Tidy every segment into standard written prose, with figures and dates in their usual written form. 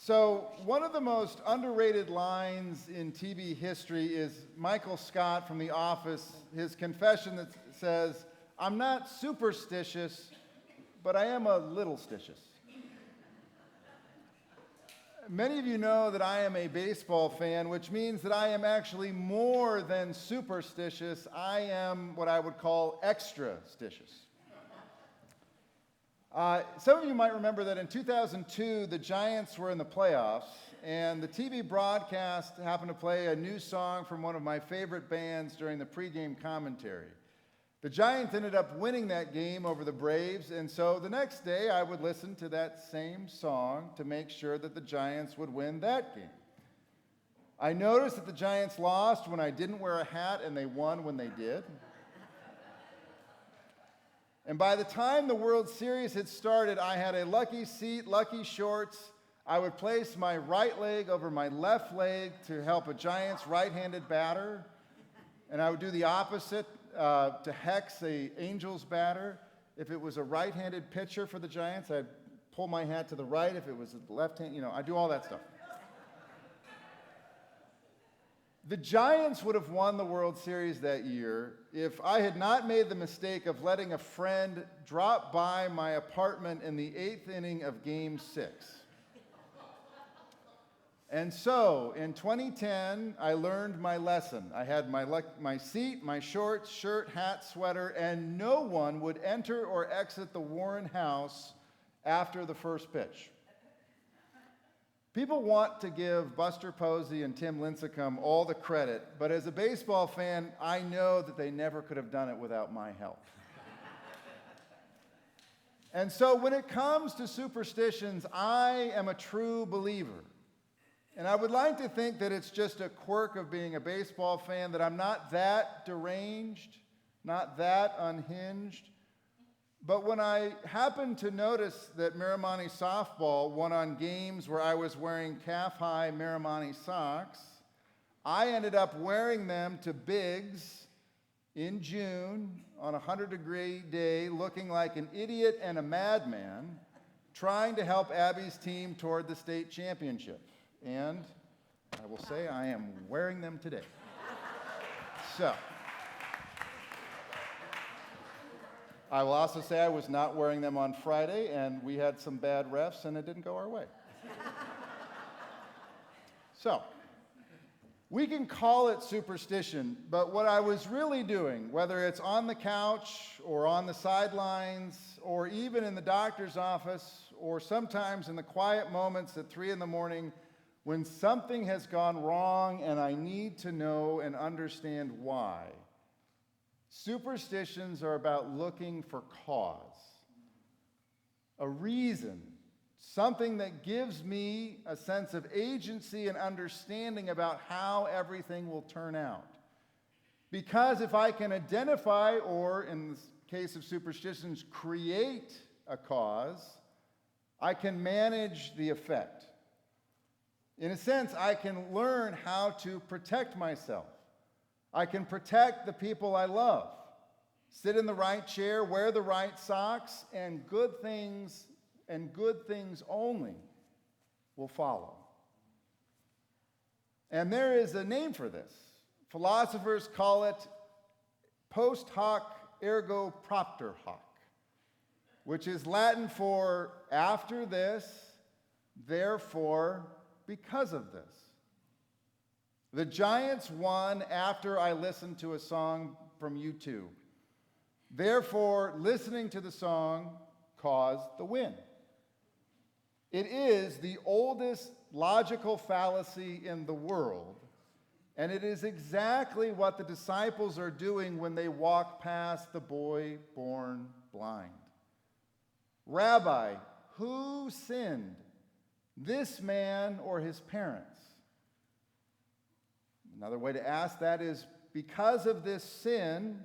So, one of the most underrated lines in TV history is Michael Scott from The Office, his confession that says, "I'm not superstitious, but I am a little stitious." Many of you know that I am a baseball fan, which means that I am actually more than superstitious. I am what I would call extra-stitious. Some of you might remember that in 2002, the Giants were in the playoffs, and the TV broadcast happened to play a new song from one of my favorite bands during the pregame commentary. The Giants ended up winning that game over the Braves, and so the next day I would listen to that same song to make sure that the Giants would win that game. I noticed that the Giants lost when I didn't wear a hat, and they won when they did. And by the time the World Series had started, I had a lucky seat, lucky shorts. I would place my right leg over my left leg to help a Giants right-handed batter. And I would do the opposite to hex a Angels batter. If it was a right-handed pitcher for the Giants, I'd pull my hat to the right. If it was a left-hand, I do all that stuff. The Giants would have won the World Series that year if I had not made the mistake of letting a friend drop by my apartment in the 8th inning of Game 6. And so, in 2010, I learned my lesson. I had my seat, my shorts, shirt, hat, sweater, and no one would enter or exit the Warren house after the first pitch. People want to give Buster Posey and Tim Lincecum all the credit, but as a baseball fan, I know that they never could have done it without my help. And so when it comes to superstitions, I am a true believer. And I would like to think that it's just a quirk of being a baseball fan, that I'm not that deranged, not that unhinged. But when I happened to notice that Miramani softball won on games where I was wearing calf-high Miramani socks, I ended up wearing them to Biggs in June on a 100-degree day, looking like an idiot and a madman, trying to help Abby's team toward the state championship. And I will say I am wearing them today. So, I will also say I was not wearing them on Friday, and we had some bad refs, and it didn't go our way. So, we can call it superstition, but what I was really doing, whether it's on the couch or on the sidelines or even in the doctor's office or sometimes in the quiet moments at 3 in the morning when something has gone wrong and I need to know and understand why. Superstitions are about looking for cause, a reason, something that gives me a sense of agency and understanding about how everything will turn out. Because if I can identify, or in the case of superstitions, create a cause, I can manage the effect. In a sense, I can learn how to protect myself. I can protect the people I love, sit in the right chair, wear the right socks, and good things only will follow. And there is a name for this. Philosophers call it post hoc ergo propter hoc, which is Latin for after this, therefore because of this. The Giants won after I listened to a song from U2. Therefore, listening to the song caused the win. It is the oldest logical fallacy in the world, and it is exactly what the disciples are doing when they walk past the boy born blind. Rabbi, who sinned, this man or his parents? Another way to ask that is, because of this sin,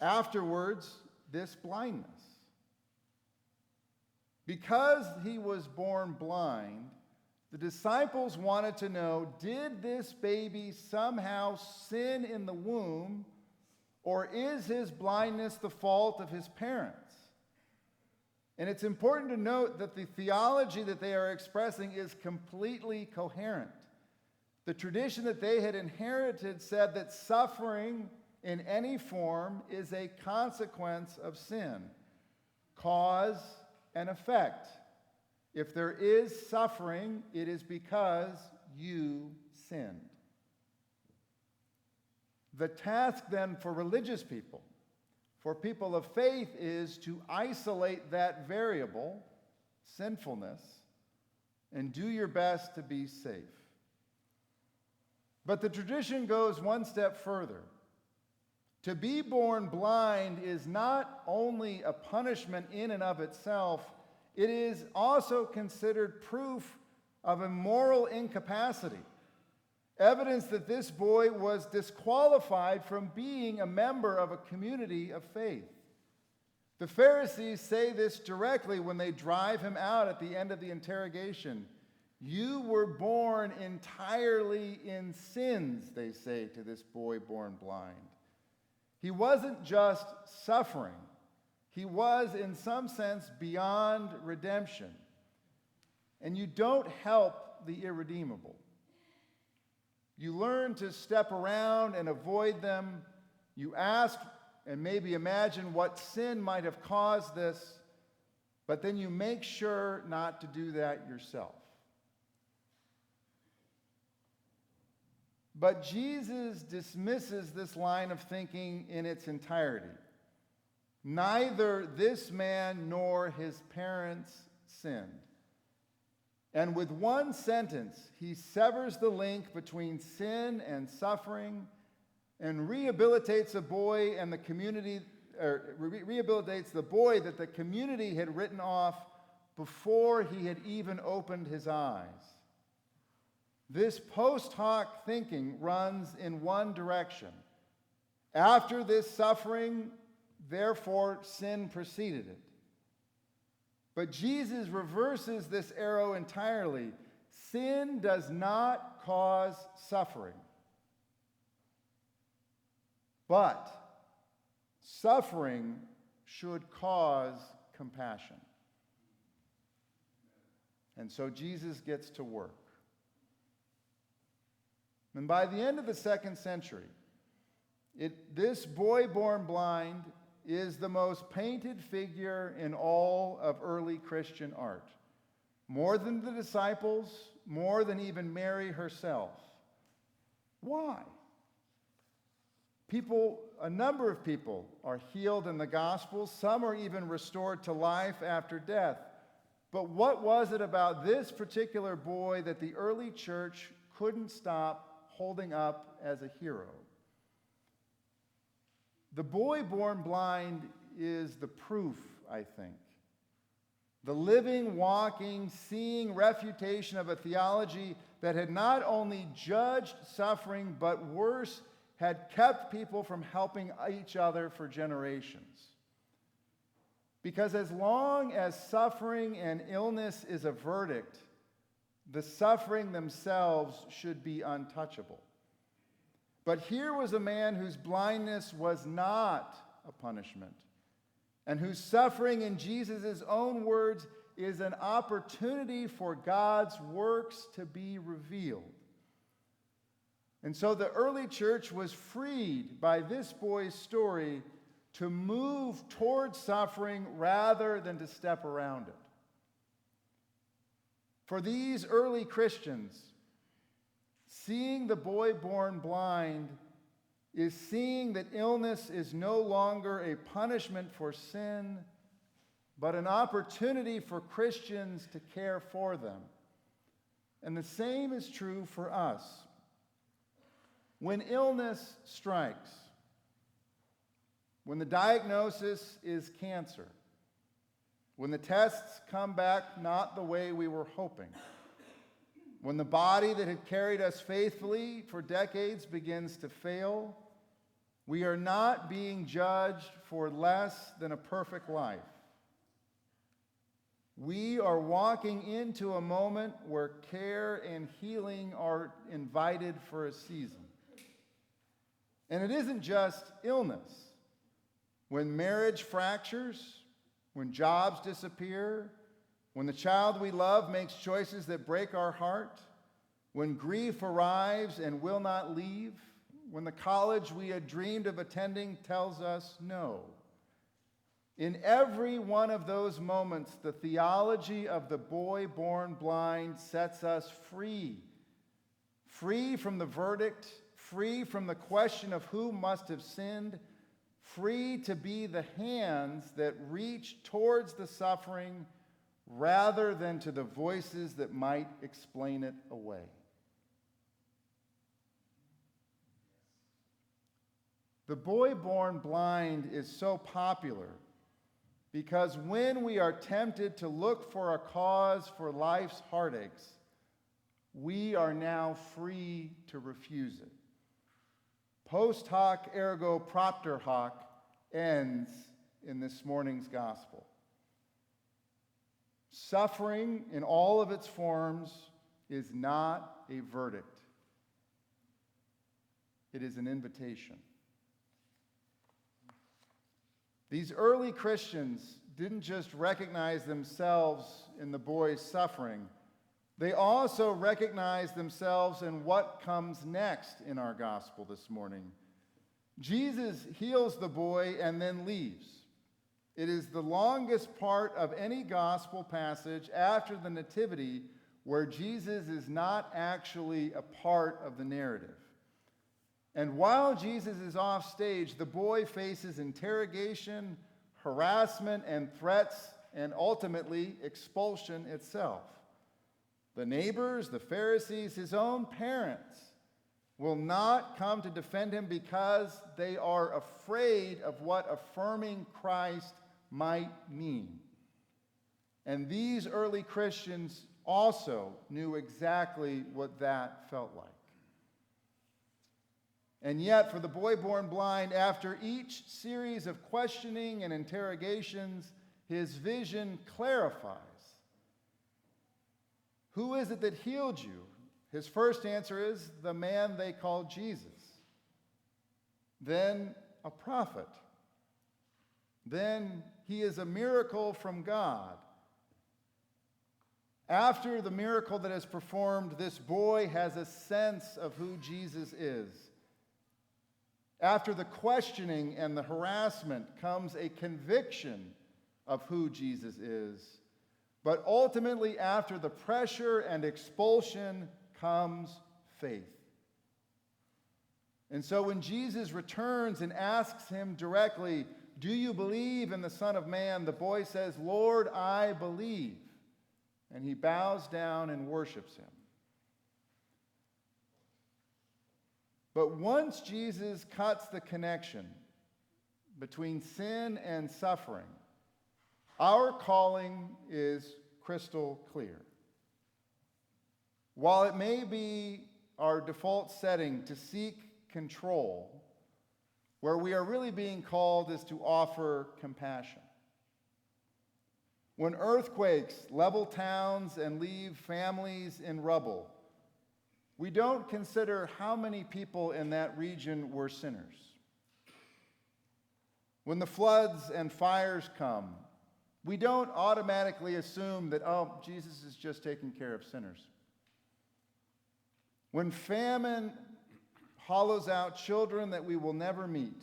afterwards, this blindness. Because he was born blind, the disciples wanted to know, did this baby somehow sin in the womb, or is his blindness the fault of his parents? And it's important to note that the theology that they are expressing is completely coherent. The tradition that they had inherited said that suffering in any form is a consequence of sin, cause and effect. If there is suffering, it is because you sinned. The task then for religious people, for people of faith, is to isolate that variable, sinfulness, and do your best to be safe. But the tradition goes one step further. To be born blind is not only a punishment in and of itself, it is also considered proof of a moral incapacity, evidence that this boy was disqualified from being a member of a community of faith. The Pharisees say this directly when they drive him out at the end of the interrogation. You were born entirely in sins, they say to this boy born blind. He wasn't just suffering. He was, in some sense, beyond redemption. And you don't help the irredeemable. You learn to step around and avoid them. You ask and maybe imagine what sin might have caused this, but then you make sure not to do that yourself. But Jesus dismisses this line of thinking in its entirety. Neither this man nor his parents sinned. And with one sentence, he severs the link between sin and suffering and rehabilitates a boy and the community, rehabilitates the boy that the community had written off before he had even opened his eyes. This post hoc thinking runs in one direction. After this suffering, therefore, sin preceded it. But Jesus reverses this arrow entirely. Sin does not cause suffering. But suffering should cause compassion. And so Jesus gets to work. And by the end of the 2nd century, this boy born blind is the most painted figure in all of early Christian art. More than the disciples, more than even Mary herself. Why? A number of people are healed in the Gospels. Some are even restored to life after death. But what was it about this particular boy that the early church couldn't stop holding up as a hero? The boy born blind is the proof, I think. The living, walking, seeing refutation of a theology that had not only judged suffering, but worse, had kept people from helping each other for generations. Because as long as suffering and illness is a verdict, the suffering themselves should be untouchable. But here was a man whose blindness was not a punishment, and whose suffering, in Jesus' own words, is an opportunity for God's works to be revealed. And so the early church was freed by this boy's story to move towards suffering rather than to step around it. For these early Christians, seeing the boy born blind is seeing that illness is no longer a punishment for sin, but an opportunity for Christians to care for them. And the same is true for us. When illness strikes, when the diagnosis is cancer, when the tests come back not the way we were hoping, when the body that had carried us faithfully for decades begins to fail, we are not being judged for less than a perfect life. We are walking into a moment where care and healing are invited for a season. And it isn't just illness. When marriage fractures, when jobs disappear, when the child we love makes choices that break our heart, when grief arrives and will not leave, when the college we had dreamed of attending tells us no. In every one of those moments, the theology of the boy born blind sets us free. Free from the verdict, free from the question of who must have sinned, free to be the hands that reach towards the suffering rather than to the voices that might explain it away. The boy born blind is so popular because when we are tempted to look for a cause for life's heartaches, we are now free to refuse it. Post hoc ergo propter hoc ends in this morning's gospel. Suffering in all of its forms is not a verdict. It is an invitation. These early Christians didn't just recognize themselves in the boy's suffering, they also recognized themselves in what comes next in our gospel this morning. Jesus heals the boy and then leaves. It is the longest part of any gospel passage after the Nativity where Jesus is not actually a part of the narrative. And while Jesus is off stage, the boy faces interrogation, harassment, and threats, and ultimately expulsion itself. The neighbors, the Pharisees, his own parents will not come to defend him because they are afraid of what affirming Christ might mean. And these early Christians also knew exactly what that felt like. And yet, for the boy born blind, after each series of questioning and interrogations, his vision clarifies. Who is it that healed you? His first answer is the man they called Jesus. Then a prophet. Then he is a miracle from God. After the miracle that is performed, this boy has a sense of who Jesus is. After the questioning and the harassment comes a conviction of who Jesus is. But ultimately, after the pressure and expulsion comes faith. And so when Jesus returns and asks him directly, "Do you believe in the Son of Man?" the boy says, "Lord, I believe." And he bows down and worships him. But once Jesus cuts the connection between sin and suffering, our calling is crystal clear. While it may be our default setting to seek control, where we are really being called is to offer compassion. When earthquakes level towns and leave families in rubble, we don't consider how many people in that region were sinners. When the floods and fires come, we don't automatically assume that, oh, Jesus is just taking care of sinners. When famine hollows out children that we will never meet,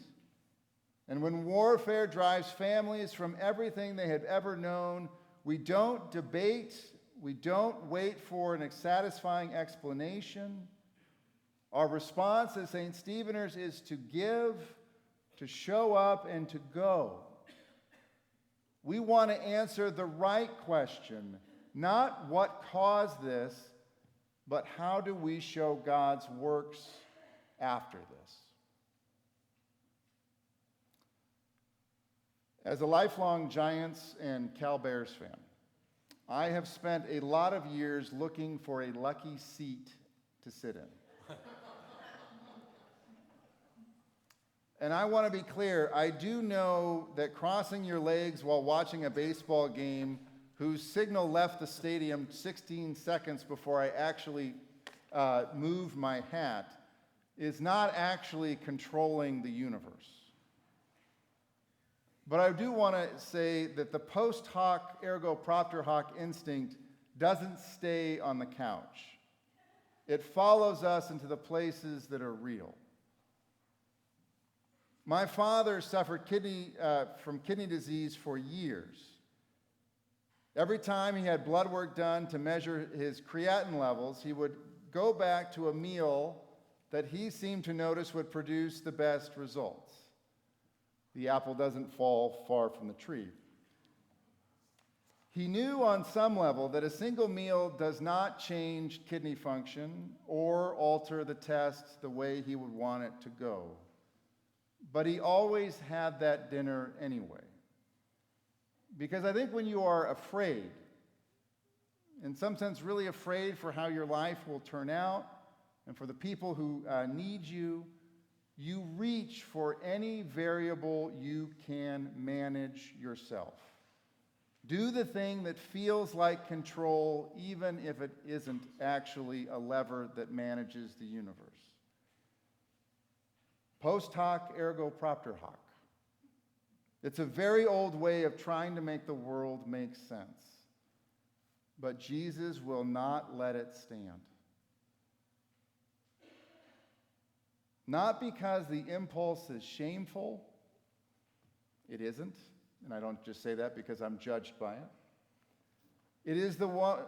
and when warfare drives families from everything they have ever known, we don't debate. We don't wait for a satisfying explanation. Our response as St. Stepheners is to give, to show up, and to go. We want to answer the right question, not what caused this, but how do we show God's works after this? As a lifelong Giants and Cal Bears fan, I have spent a lot of years looking for a lucky seat to sit in. And I want to be clear, I do know that crossing your legs while watching a baseball game whose signal left the stadium 16 seconds before I actually moved my hat is not actually controlling the universe. But I do want to say that the post hoc ergo propter hoc instinct doesn't stay on the couch. It follows us into the places that are real. My father suffered from kidney disease for years. Every time he had blood work done to measure his creatinine levels, he would go back to a meal that he seemed to notice would produce the best results. The apple doesn't fall far from the tree. He knew on some level that a single meal does not change kidney function or alter the test the way he would want it to go. But he always had that dinner anyway. Because I think when you are afraid, in some sense really afraid for how your life will turn out and for the people who need you, you reach for any variable you can manage yourself. Do the thing that feels like control, even if it isn't actually a lever that manages the universe. Post hoc ergo propter hoc. It's a very old way of trying to make the world make sense. But Jesus will not let it stand. Not because the impulse is shameful. It isn't. And I don't just say that because I'm judged by it. It is oh,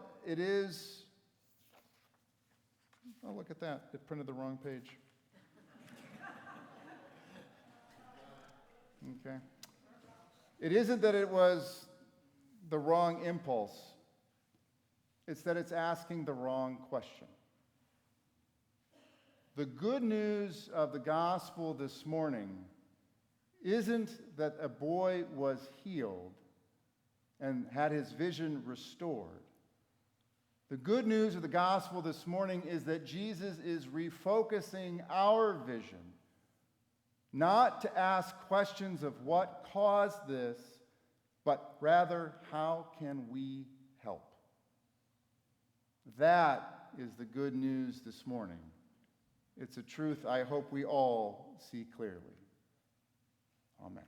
look at that. It printed the wrong page. Okay. It isn't that it was the wrong impulse. It's that it's asking the wrong question. The good news of the gospel this morning isn't that a boy was healed and had his vision restored. The good news of the gospel this morning is that Jesus is refocusing our vision, not to ask questions of what caused this, but rather, how can we help? That is the good news this morning. It's a truth I hope we all see clearly. Amen.